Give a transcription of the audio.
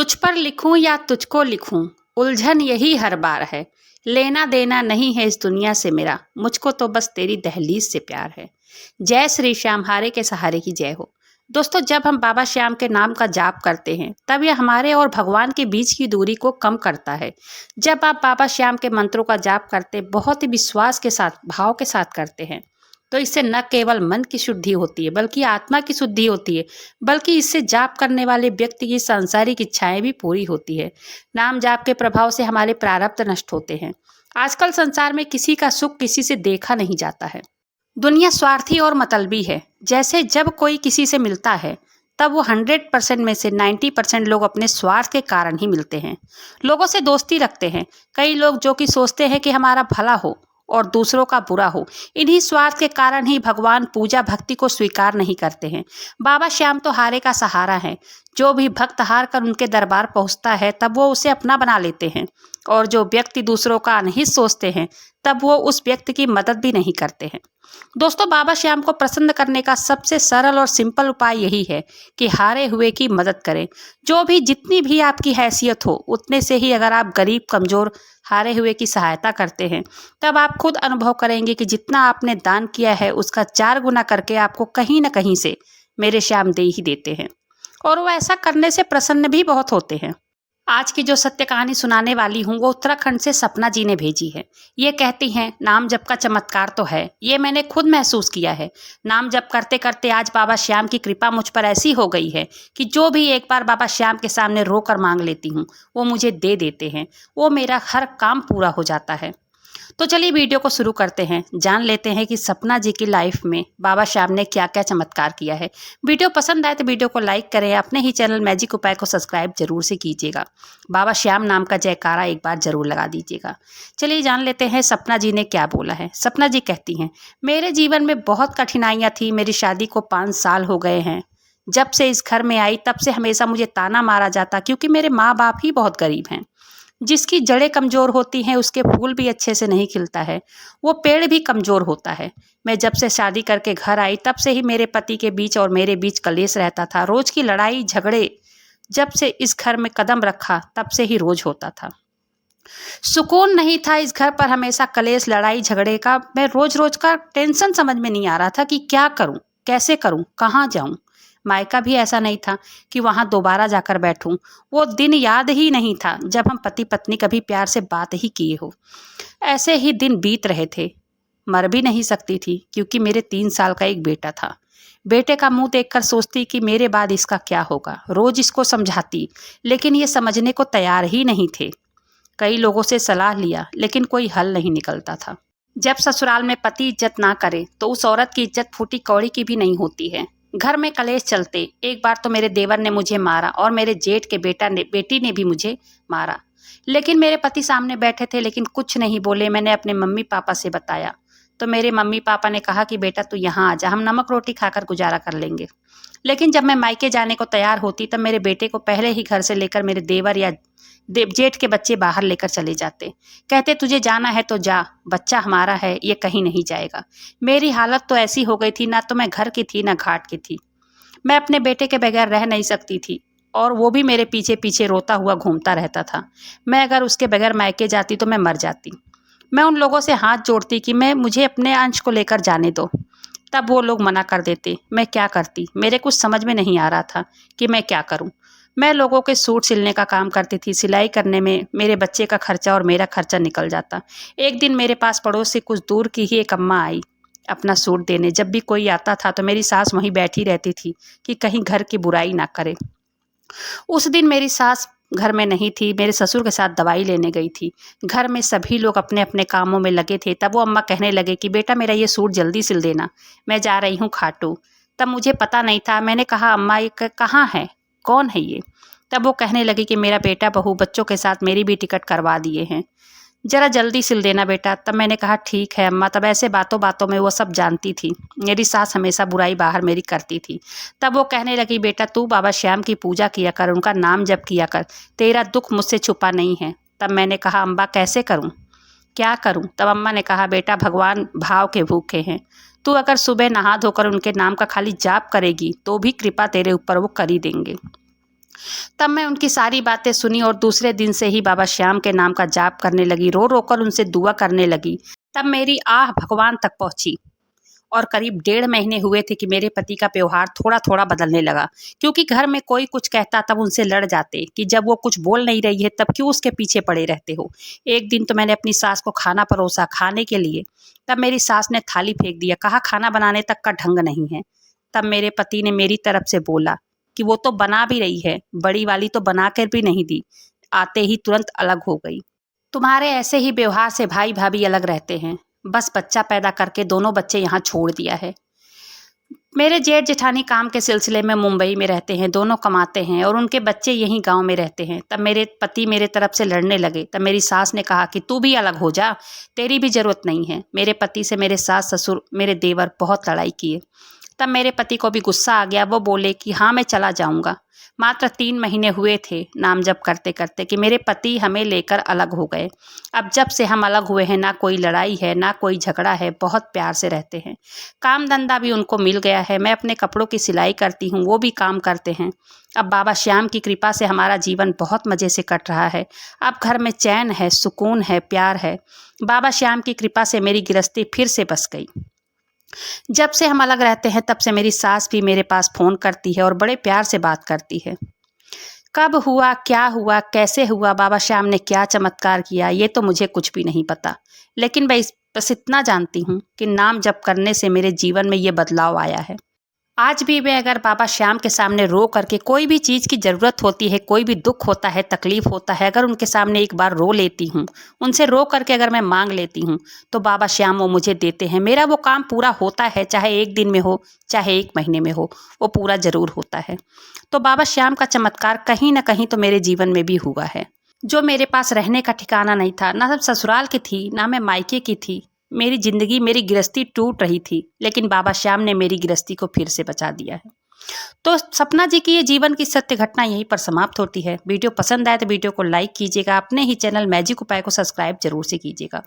तुझ पर लिखूं या तुझको लिखूं, उलझन यही हर बार है। लेना देना नहीं है इस दुनिया से मेरा, मुझको तो बस तेरी दहलीज से प्यार है। जय श्री श्याम, हारे के सहारे की जय हो। दोस्तों, जब हम बाबा श्याम के नाम का जाप करते हैं तब यह हमारे और भगवान के बीच की दूरी को कम करता है। जब आप बाबा श्याम के मंत्रों का जाप करते बहुत ही विश्वास के साथ, भाव के साथ करते हैं, तो इससे न केवल मन की शुद्धि होती है बल्कि आत्मा की शुद्धि होती है। बल्कि इससे जाप करने वाले व्यक्ति की सांसारिक इच्छाएं भी पूरी होती है। नाम जाप के प्रभाव से हमारे प्रारब्ध नष्ट होते हैं। आजकल संसार में किसी का सुख किसी से देखा नहीं जाता है। दुनिया स्वार्थी और मतलबी है। जैसे जब कोई किसी से मिलता है तब वो 100% में से 90% लोग अपने स्वार्थ के कारण ही मिलते हैं। लोगों से दोस्ती रखते हैं। कई लोग जो कि सोचते हैं कि हमारा भला हो और दूसरों का बुरा हो। इन्हीं स्वार्थ के कारण ही भगवान पूजा भक्ति को स्वीकार नहीं करते हैं। बाबा श्याम तो हारे का सहारा है। जो भी भक्त हार कर उनके दरबार पहुंचता है तब वो उसे अपना बना लेते हैं, और जो व्यक्ति दूसरों का अनहित सोचते हैं तब वो उस व्यक्ति की मदद भी नहीं करते हैं। दोस्तों, बाबा श्याम को प्रसन्न करने का सबसे सरल और सिंपल उपाय यही है कि हारे हुए की मदद करें। जो भी जितनी भी आपकी हैसियत हो उतने से ही अगर आप गरीब, कमजोर, हारे हुए की सहायता करते हैं तब आप खुद अनुभव करेंगे कि जितना आपने दान किया है उसका 4 गुना करके आपको कहीं ना कहीं से मेरे श्याम दे ही देते हैं, और वो ऐसा करने से प्रसन्न भी बहुत होते हैं। आज की जो सत्य कहानी सुनाने वाली हूँ वो उत्तराखंड से सपना जी ने भेजी है। ये कहती हैं, नाम जप का चमत्कार तो है, ये मैंने खुद महसूस किया है। नाम जप करते करते आज बाबा श्याम की कृपा मुझ पर ऐसी हो गई है कि जो भी एक बार बाबा श्याम के सामने रोकर मांग लेती हूँ वो मुझे दे देते हैं। वो मेरा हर काम पूरा हो जाता है। तो चलिए वीडियो को शुरू करते हैं। जान लेते हैं कि सपना जी की लाइफ में बाबा श्याम ने क्या क्या चमत्कार किया है। वीडियो पसंद आए तो वीडियो को लाइक करें। अपने ही चैनल मैजिक उपाय को सब्सक्राइब जरूर से कीजिएगा। बाबा श्याम नाम का जयकारा एक बार जरूर लगा दीजिएगा। चलिए जान लेते हैं सपना जी ने क्या बोला है। सपना जी कहती हैं, मेरे जीवन में बहुत कठिनाइयाँ थी। मेरी शादी को 5 साल हो गए हैं। जब से इस घर में आई तब से हमेशा मुझे ताना मारा जाता, क्योंकि मेरे माँ बाप ही बहुत गरीब हैं। जिसकी जड़ें कमज़ोर होती हैं उसके फूल भी अच्छे से नहीं खिलता है, वो पेड़ भी कमज़ोर होता है। मैं जब से शादी करके घर आई तब से ही मेरे पति के बीच और मेरे बीच कलेश रहता था। रोज़ की लड़ाई झगड़े जब से इस घर में कदम रखा तब से ही रोज़ होता था। सुकून नहीं था इस घर पर, हमेशा कलेश, लड़ाई झगड़े का। मैं रोज़ रोज़ का टेंशन समझ में नहीं आ रहा था कि क्या करूं, कैसे करूं, कहाँ जाऊं। मायका भी ऐसा नहीं था कि वहाँ दोबारा जाकर बैठूं। वो दिन याद ही नहीं था जब हम पति पत्नी कभी प्यार से बात ही किए हो। ऐसे ही दिन बीत रहे थे। मर भी नहीं सकती थी क्योंकि मेरे 3 साल का एक बेटा था। बेटे का मुंह देखकर सोचती कि मेरे बाद इसका क्या होगा। रोज इसको समझाती, लेकिन ये समझने को तैयार ही नहीं थे। कई लोगों से सलाह लिया लेकिन कोई हल नहीं निकलता था। जब ससुराल में पति इज्जत ना करे तो उस औरत की इज्जत फूटी कौड़ी की भी नहीं होती है। घर में कलेश चलते। एक बार तो मेरे देवर ने मुझे मारा और मेरे जेठ के बेटी ने भी मुझे मारा। लेकिन मेरे पति सामने बैठे थे लेकिन कुछ नहीं बोले। मैंने अपने मम्मी पापा से बताया तो मेरे मम्मी पापा ने कहा कि बेटा तू यहाँ आ जा, हम नमक रोटी खाकर गुजारा कर लेंगे। लेकिन जब मैं मायके जाने को तैयार होती तब मेरे बेटे को पहले ही घर से लेकर मेरे देवर या जेठ के बच्चे बाहर लेकर चले जाते। कहते तुझे जाना है तो जा, बच्चा हमारा है, ये कहीं नहीं जाएगा। मेरी हालत तो ऐसी हो गई थी, ना तो मैं घर की थी ना घाट की थी। मैं अपने बेटे के बगैर रह नहीं सकती थी और वो भी मेरे पीछे पीछे रोता हुआ घूमता रहता था। मैं अगर उसके बगैर मायके जाती तो मैं मर जाती। मैं उन लोगों से हाथ जोड़ती कि मुझे अपने अंश को लेकर जाने दो, तब वो लोग मना कर देते। मैं क्या करती, मेरे कुछ समझ में नहीं आ रहा था कि मैं क्या करूं। मैं लोगों के सूट सिलने का काम करती थी। सिलाई करने में मेरे बच्चे का खर्चा और मेरा खर्चा निकल जाता। एक दिन मेरे पास पड़ोस से कुछ दूर की ही एक अम्मा आई अपना सूट देने। जब भी कोई आता था तो मेरी सास वहीं बैठी रहती थी कि कहीं घर की बुराई ना करे। उस दिन मेरी सास घर में नहीं थी, मेरे ससुर के साथ दवाई लेने गई थी। घर में सभी लोग अपने अपने कामों में लगे थे। तब वो अम्मा कहने लगे कि बेटा मेरा ये सूट जल्दी सिल देना, मैं जा रही हूँ खाटू। तब मुझे पता नहीं था। मैंने कहा अम्मा ये कहाँ है, कौन है ये? तब वो कहने लगी कि मेरा बेटा बहू बच्चों के साथ मेरी भी टिकट करवा दिए हैं, जरा जल्दी सिल देना बेटा। तब मैंने कहा ठीक है अम्मा। तब ऐसे बातों बातों में वो सब जानती थी। मेरी सास हमेशा बुराई बाहर मेरी करती थी। तब वो कहने लगी बेटा तू बाबा श्याम की पूजा किया कर, उनका नाम जप किया कर, तेरा दुख मुझसे छुपा नहीं है। तब मैंने कहा अम्मा कैसे करूँ, क्या करूँ? तब अम्मा ने कहा बेटा भगवान भाव के भूखे हैं। तू अगर सुबह नहा धोकर उनके नाम का खाली जाप करेगी तो भी कृपा तेरे ऊपर वो कर ही देंगे। तब मैं उनकी सारी बातें सुनी और दूसरे दिन से ही बाबा श्याम के नाम का जाप करने लगी, रो रो कर उनसे दुआ करने लगी। तब मेरी आह भगवान तक पहुंची और करीब 1.5 महीने हुए थे कि मेरे पति का व्यवहार थोड़ा थोड़ा बदलने लगा। क्योंकि घर में कोई कुछ कहता तब उनसे लड़ जाते कि जब वो कुछ बोल नहीं रही है तब क्यों उसके पीछे पड़े रहते हो। एक दिन तो मैंने अपनी सास को खाना परोसा खाने के लिए, तब मेरी सास ने थाली फेंक दिया, कहा खाना बनाने तक का ढंग नहीं है। तब मेरे पति ने मेरी तरफ से बोला कि वो तो बना भी रही है, बड़ी वाली तो बना कर भी नहीं दी, आते ही तुरंत अलग हो गई। तुम्हारे ऐसे ही व्यवहार से भाई भाभी अलग रहते हैं, बस बच्चा पैदा करके दोनों बच्चे यहाँ छोड़ दिया है। मेरे जेठ जेठानी काम के सिलसिले में मुंबई में रहते हैं, दोनों कमाते हैं और उनके बच्चे यहीं गांव में रहते हैं। तब मेरे पति मेरे तरफ से लड़ने लगे। तब मेरी सास ने कहा कि तू भी अलग हो जा, तेरी भी ज़रूरत नहीं है। मेरे पति से मेरे सास ससुर मेरे देवर बहुत लड़ाई किए। तब मेरे पति को भी गुस्सा आ गया, वो बोले कि हाँ मैं चला जाऊँगा। मात्र 3 महीने हुए थे नाम जप करते करते कि मेरे पति हमें लेकर अलग हो गए। अब जब से हम अलग हुए हैं ना कोई लड़ाई है ना कोई झगड़ा है, बहुत प्यार से रहते हैं। काम धंधा भी उनको मिल गया है, मैं अपने कपड़ों की सिलाई करती हूँ, वो भी काम करते हैं। अब बाबा श्याम की कृपा से हमारा जीवन बहुत मज़े से कट रहा है। अब घर में चैन है, सुकून है, प्यार है। बाबा श्याम की कृपा से मेरी गृहस्थी फिर से बस गई। जब से हम अलग रहते हैं तब से मेरी सास भी मेरे पास फ़ोन करती है और बड़े प्यार से बात करती है। कब हुआ, क्या हुआ, कैसे हुआ, बाबा श्याम ने क्या चमत्कार किया, ये तो मुझे कुछ भी नहीं पता। लेकिन बस इतना जानती हूँ कि नाम जप करने से मेरे जीवन में ये बदलाव आया है। आज भी मैं अगर बाबा श्याम के सामने रो करके कोई भी चीज़ की ज़रूरत होती है, कोई भी दुख होता है, तकलीफ़ होता है, अगर उनके सामने एक बार रो लेती हूँ, उनसे रो करके अगर मैं मांग लेती हूँ, तो बाबा श्याम वो मुझे देते हैं। मेरा वो काम पूरा होता है, चाहे 1 दिन में हो, चाहे 1 महीने में हो, वो पूरा ज़रूर होता है। तो बाबा श्याम का चमत्कार कहीं न कहीं तो मेरे जीवन में भी हुआ है। जो मेरे पास रहने का ठिकाना नहीं था, ना ससुराल की थी, ना मैं मायके की थी। मेरी ज़िंदगी, मेरी गृहस्थी टूट रही थी, लेकिन बाबा श्याम ने मेरी गृहस्थी को फिर से बचा दिया है। तो सपना जी की ये जीवन की सत्य घटना यहीं पर समाप्त होती है। वीडियो पसंद आए तो वीडियो को लाइक कीजिएगा, अपने ही चैनल मैजिक उपाय को सब्सक्राइब जरूर से कीजिएगा।